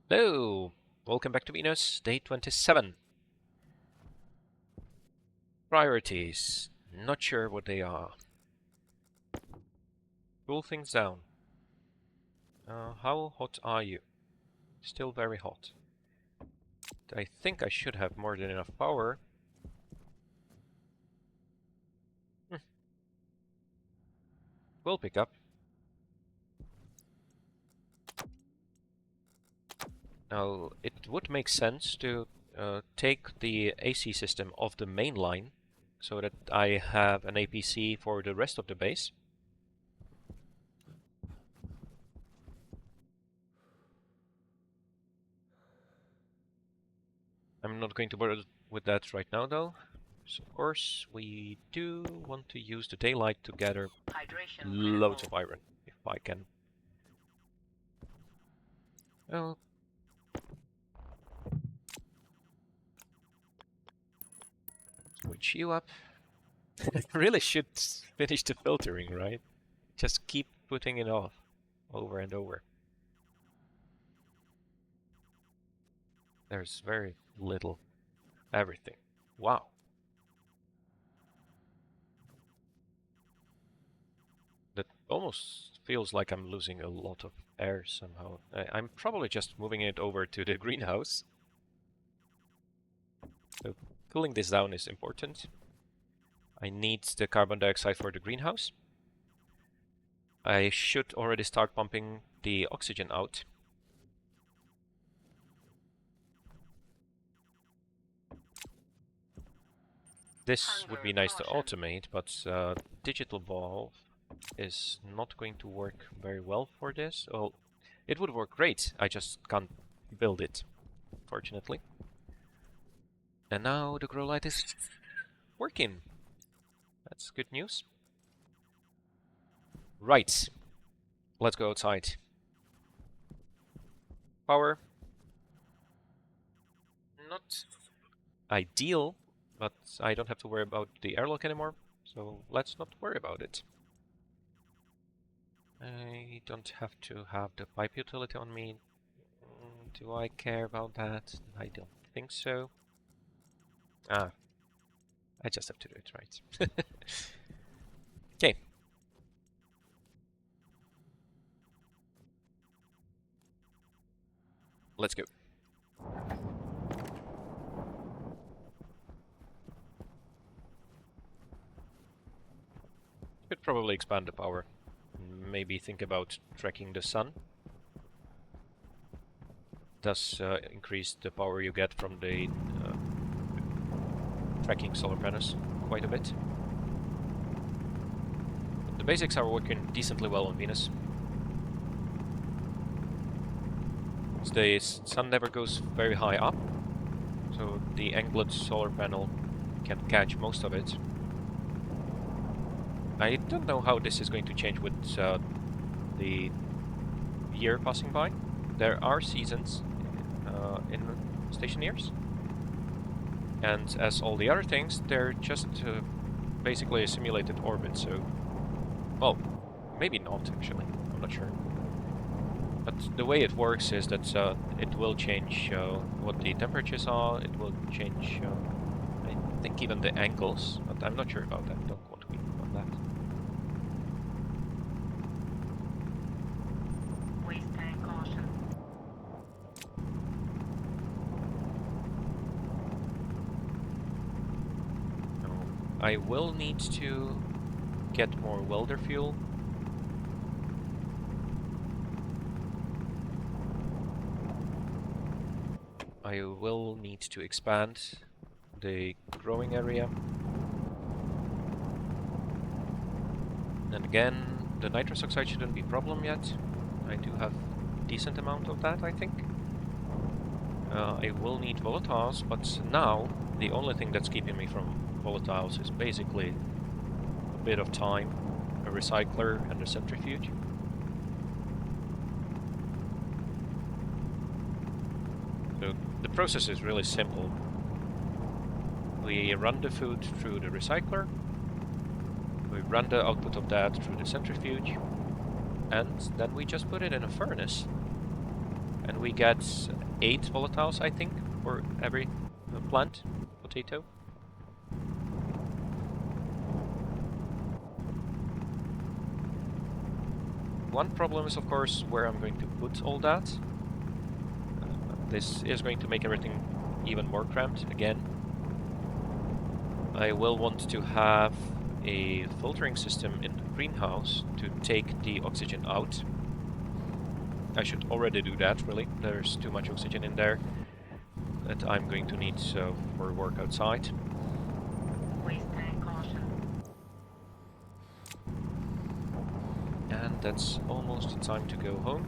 Hello! Welcome back to Venus, day 27. Priorities. Not sure what they are. Cool things down. How hot are you? Still very hot. I think I should have more than enough power. We'll pick up. Now, it would make sense to take the AC system off the main line so that I have an APC for the rest of the base. I'm not going to bother with that right now, though. So of course, we do want to use the daylight to gather loads of iron, if I can. Oh. Switch you up. Really should finish the filtering, right? Just keep putting it off over and over. There's very little everything. Wow. That almost feels like I'm losing a lot of air somehow. I'm probably just moving it over to the greenhouse. So cooling this down is important. I need the carbon dioxide for the greenhouse. I should already start pumping the oxygen out. This would be nice to automate, but digital valve is not going to work very well for this. Well, it would work great, I just can't build it, fortunately. And now the grow light is working. That's good news. Right, let's go outside. Power. Not ideal, but I don't have to worry about the airlock anymore, so let's not worry about it. I don't have to have the pipe utility on me. Do I care about that? I don't think so. Ah, I just have to do it right. Okay. Let's go. Could probably expand the power. Maybe think about tracking the sun. Does increase the power you get from the tracking solar panels quite a bit. But the basics are working decently well on Venus. The sun never goes very high up, so the angled solar panel can catch most of it. I don't know how this is going to change with the year passing by. There are seasons in Stationeers, and as all the other things, they're just basically a simulated orbit, so... Well, maybe not, actually. I'm not sure. But the way it works is that it will change what the temperatures are, it will change, I think, even the angles, but I'm not sure about that. Don't want to be on that. Waste tank caution. I will need to get more welder fuel. I will need to expand the growing area. And again, the nitrous oxide shouldn't be a problem yet. I do have a decent amount of that, I think. I will need volatiles, but now the only thing that's keeping me from volatiles is basically a bit of time, a recycler, and a centrifuge. So the process is really simple. We run the food through the recycler, we run the output of that through the centrifuge, and then we just put it in a furnace. And we get 8 volatiles, I think, for every plant potato. One problem is, of course, where I'm going to put all that. This is going to make everything even more cramped again. I will want to have a filtering system in the greenhouse to take the oxygen out. I should already do that, really. There's too much oxygen in there that I'm going to need for work outside. Waste tank caution. And that's almost the time to go home.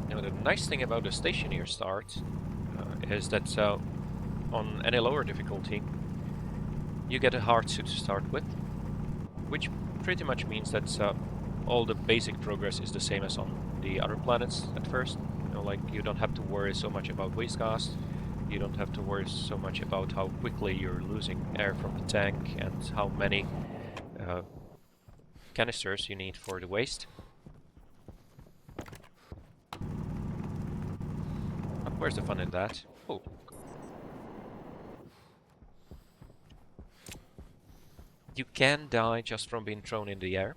Now, the nice thing about the Stationeer start is that on any lower difficulty, you get a hard suit to start with, which pretty much means that all the basic progress is the same as on the other planets at first. You know, like, you don't have to worry so much about waste gas, you don't have to worry so much about how quickly you're losing air from the tank and how many canisters you need for the waste. But where's the fun in that? Oh. You can die just from being thrown in the air.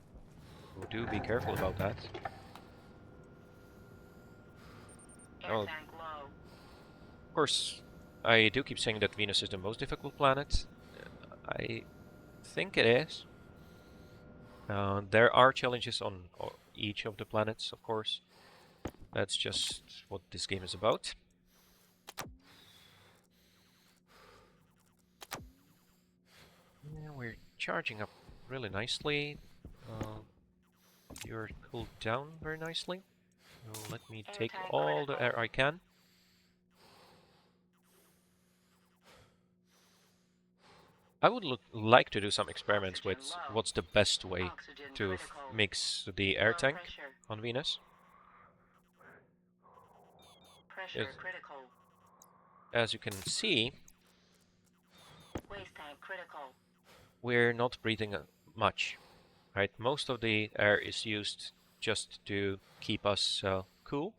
So do be careful about that. Air Oh, tank low. of course, I do keep saying that Venus is the most difficult planet. I think it is. There are challenges on each of the planets, of course. That's just what this game is about. Yeah, we're charging up really nicely. You're cooled down very nicely. So let me Air take tank all the critical. air I can. I would like to do some experiments Oxygen with low. what's the best way Oxygen to critical. mix the air Low tank pressure. on Venus. Pressure critical. As you can see, Waste tank critical. we're not breathing much, right? Most of the air is used just to keep us cool.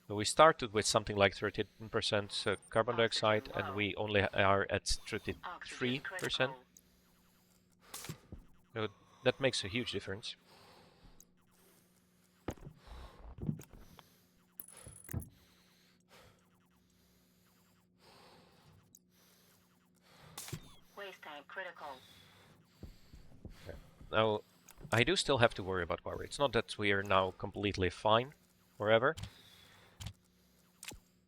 So we started with something like 13% carbon dioxide, and we only are at 33%. So that makes a huge difference. Waste tank critical. Now, I do still have to worry about power. It's not that we are now completely fine forever.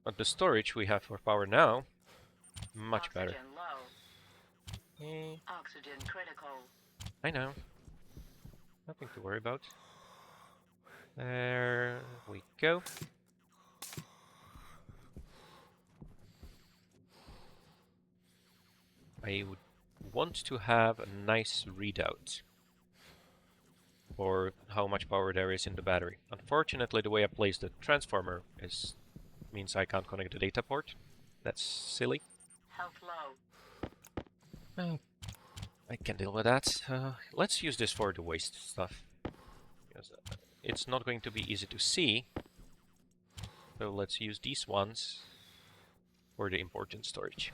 But the storage we have for power now, much better. Oxygen low. Oxygen critical. I know. Nothing to worry about. There we go. I would want to have a nice readout for how much power there is in the battery. Unfortunately, the way I placed the transformer means I can't connect the data port. That's silly. Health low. Oh, I can deal with that. Let's use this for the waste stuff. Because it's not going to be easy to see. So let's use these ones for the important storage.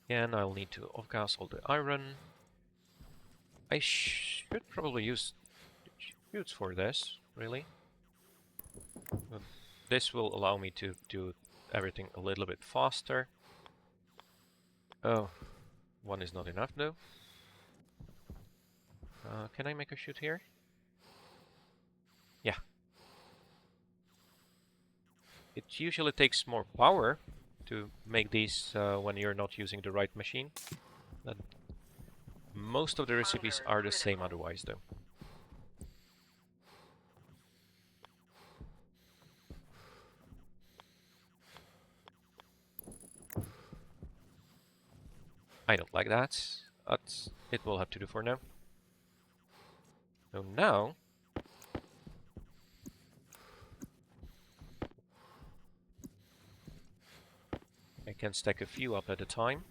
Again, I'll need to off-gas all the iron. I should probably use chutes for this, really. But this will allow me to do everything a little bit faster. Oh, one is not enough though. Can I make a chute here? Yeah. It usually takes more power to make these when you're not using the right machine. But most of the recipes are the same otherwise though. I don't like that, but it will have to do for now. So now I can stack a few up at a time.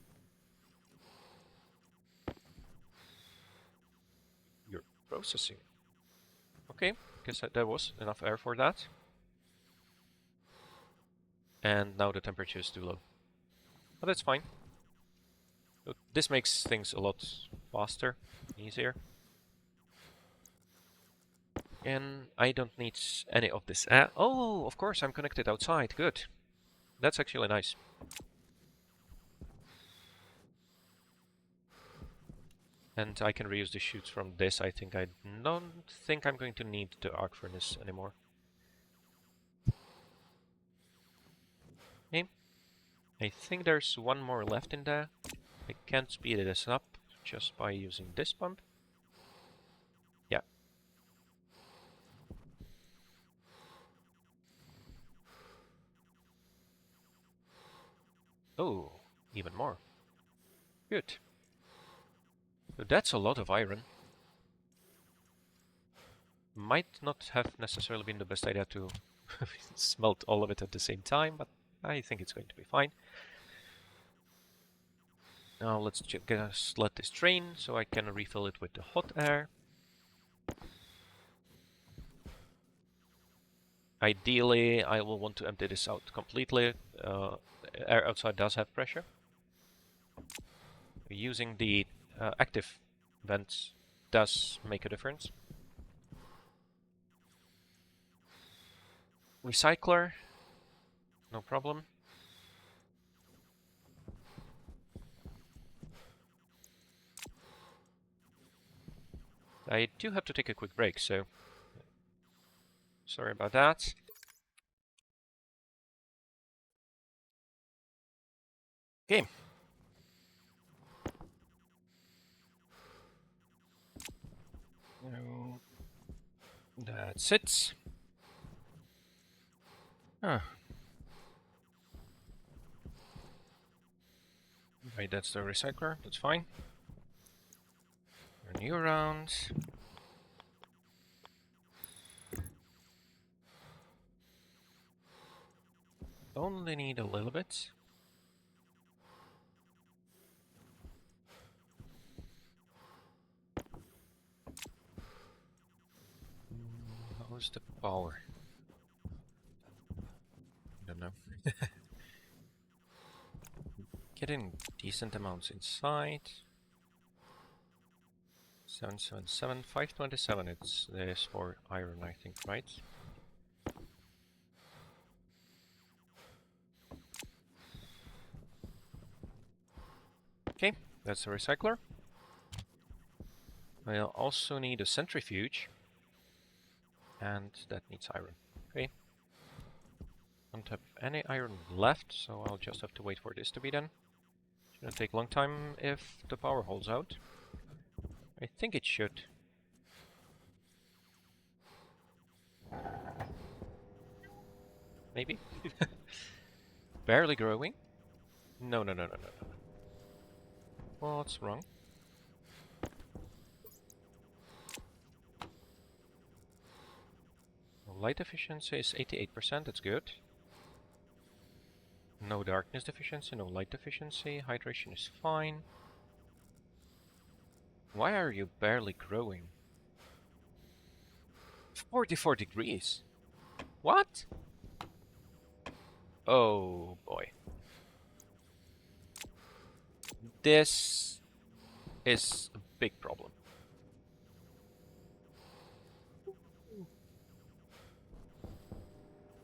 You're processing. Okay, guess there was enough air for that. And now the temperature is too low. But that's fine. So this makes things a lot faster, easier. And I don't need any of this. Oh, of course, I'm connected outside. Good. That's actually nice. And I can reuse the chutes from this. I don't think I'm going to need the arc furnace anymore. Okay. I think there's one more left in there. I can't speed this up just by using this pump. Yeah. Oh, even more. Good. So that's a lot of iron. Might not have necessarily been the best idea to smelt all of it at the same time, but I think it's going to be fine. Now let's just let this drain so I can refill it with the hot air. Ideally, I will want to empty this out completely. Air outside does have pressure. Using the active vents does make a difference. Recycler, no problem. I do have to take a quick break, so sorry about that. Okay. No. That's it. Ah. Right, that's the recycler. That's fine. A new round. Only need a little bit. How's the power? I don't know. Getting decent amounts inside. 777, 527. It's this for iron, I think, right? Okay, that's the recycler. I'll also need a centrifuge, and that needs iron. Okay. Don't have any iron left, so I'll just have to wait for this to be done. Shouldn't take a long time if the power holds out. I think it should. Maybe? Barely growing? No, no, no, no, no, no. What's wrong? Light efficiency is 88%, that's good. No darkness deficiency, no light deficiency. Hydration is fine. Why are you barely growing? 44 degrees. What? Oh boy. This is a big problem.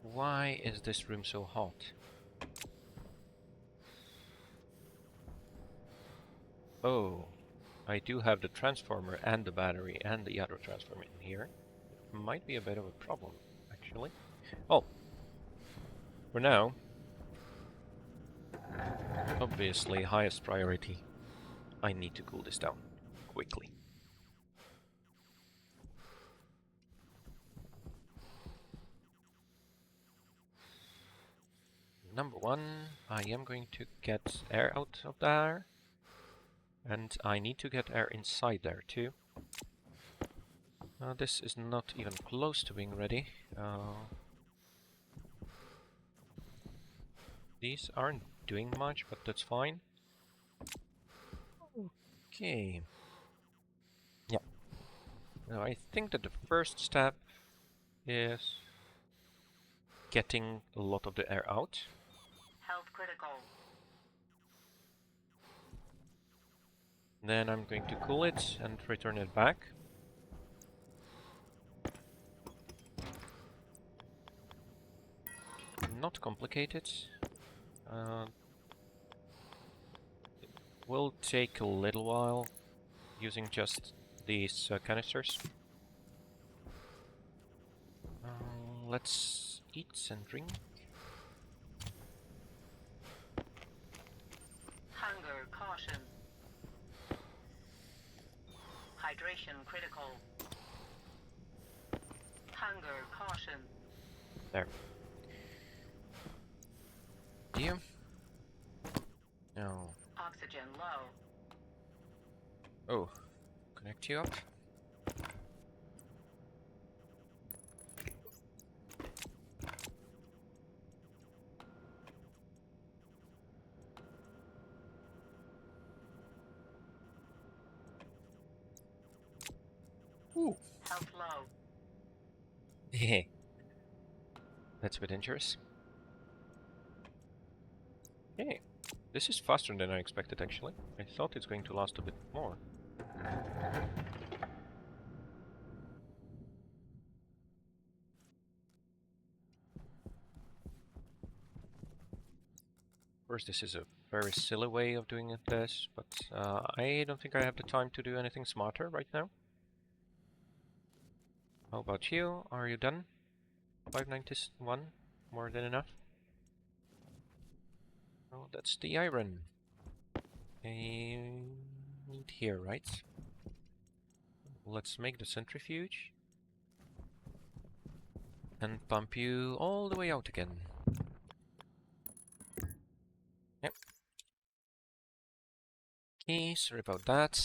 Why is this room so hot? Oh, I do have the transformer and the battery and the other transformer in here. It might be a bit of a problem, actually. Oh, for now, obviously highest priority. I need to cool this down quickly. Number one, I am going to get air out of there. And I need to get air inside there too. This is not even close to being ready. These aren't doing much, but that's fine. Okay. Yeah. Now I think that the first step is getting a lot of the air out. Health critical. Then I'm going to cool it and return it back. Not complicated. It will take a little while using just these canisters. Let's eat and drink. Hunger caution. Hydration critical. Hunger caution. There. You? No. Oxygen low. Oh. Connect you up. Ooh. Health low. Hehe. That's a bit dangerous. Hey, this is faster than I expected actually. I thought it's going to last a bit more. Of course, this is a very silly way of doing this, but I don't think I have the time to do anything smarter right now. How about you? Are you done? 591? More than enough? Oh, that's the iron. I need here, right? Let's make the centrifuge. And pump you all the way out again. Yep. Okay, sorry about that.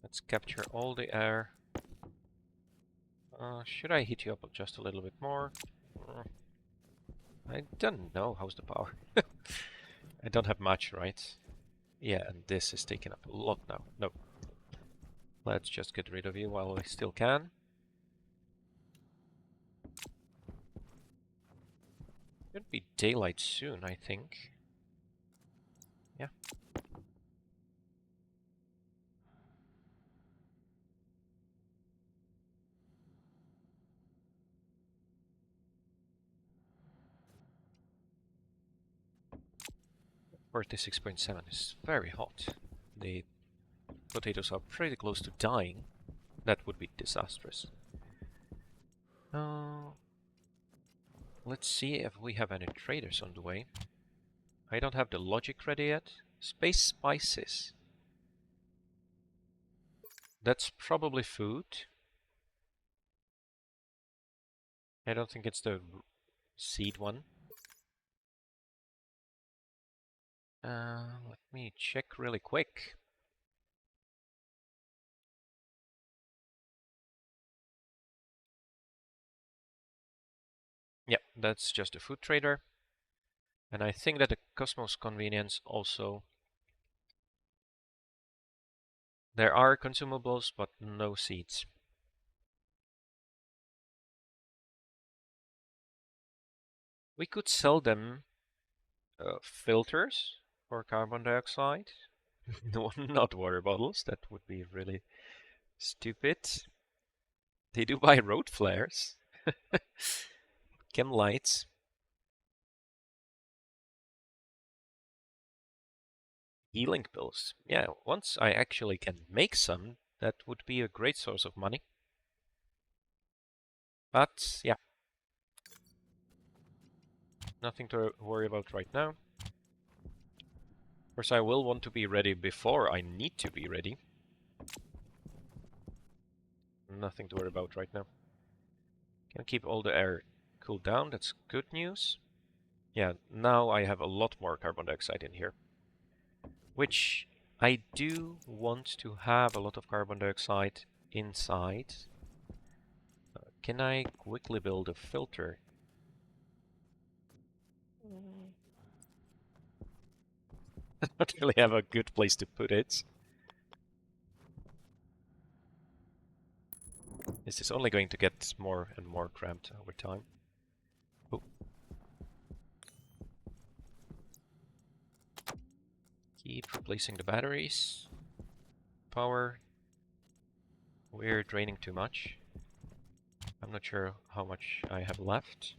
Let's capture all the air. Should I heat you up just a little bit more? I don't know. How's the power? I don't have much, right? Yeah, and this is taking up a lot now. No. Let's just get rid of you while we still can. It'll be daylight soon, I think. Yeah. Forty 6.7 is very hot. The potatoes are pretty close to dying. That would be disastrous. Let's see if we have any traders on the way. I don't have the logic ready yet. Space spices. That's probably food. I don't think it's the seed one. Let me check really quick. Yeah, that's just a food trader. And I think that the Cosmos Convenience also... There are consumables, but no seeds. We could sell them filters for carbon dioxide. No, not water bottles. That would be really stupid. They do buy road flares. Chem lights. Healing pills. Yeah, once I actually can make some, that would be a great source of money. But, yeah. Nothing to worry about right now. Of course, I will want to be ready before I need to be ready. Nothing to worry about right now. Can keep all the air cooled down, that's good news. Yeah, now I have a lot more carbon dioxide in here. Which I do want to have a lot of carbon dioxide inside. Can I quickly build a filter? I don't really have a good place to put it. This is only going to get more and more cramped over time. Oh. Keep replacing the batteries. Power. We're draining too much. I'm not sure how much I have left.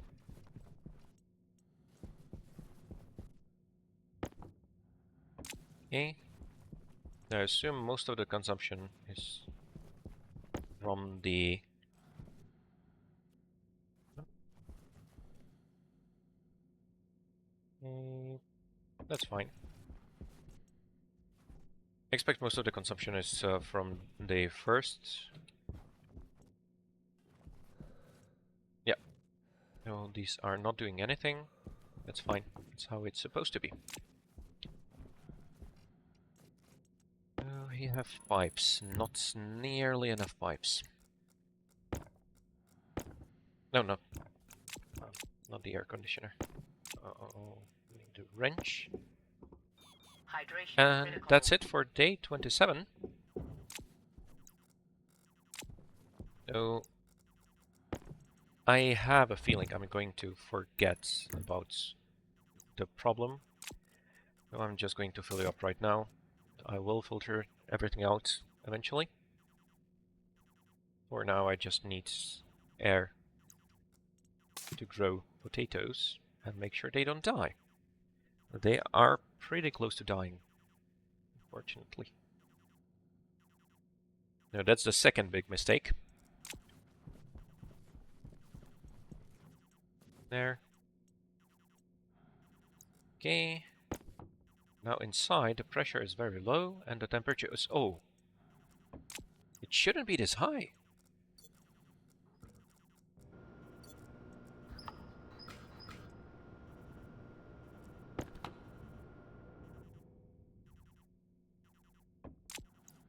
Okay. I assume most of the consumption is from the... that's fine. Expect most of the consumption is from the first. Yeah. No, these are not doing anything. That's fine. That's how it's supposed to be. We have pipes. Not nearly enough pipes. No, no. Not the air conditioner. Uh-oh. We need a wrench. Hydration And critical. that's it for day 27. So I have a feeling I'm going to forget about the problem. So I'm just going to fill it up right now. I will filter everything out eventually. For now I just need air to grow potatoes and make sure they don't die. They are pretty close to dying, unfortunately. Now that's the second big mistake. There. Okay. Now inside the pressure is very low and the temperature is... oh! It shouldn't be this high.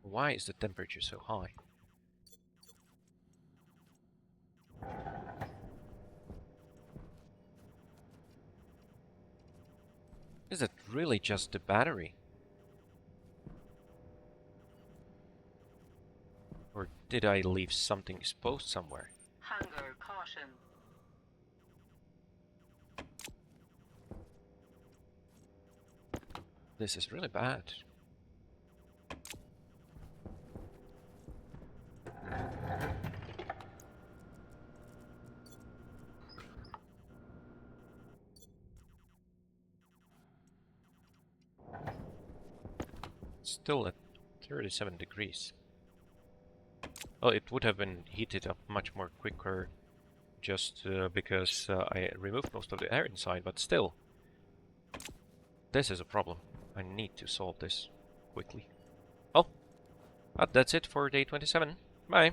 Why is the temperature so high? Is it really just the battery? Or did I leave something exposed somewhere? Hunger caution. This is really bad. Still at 37 degrees. Well, it would have been heated up much more quicker just because I removed most of the air inside, but still. This is a problem. I need to solve this quickly. Well, that's it for day 27. Bye.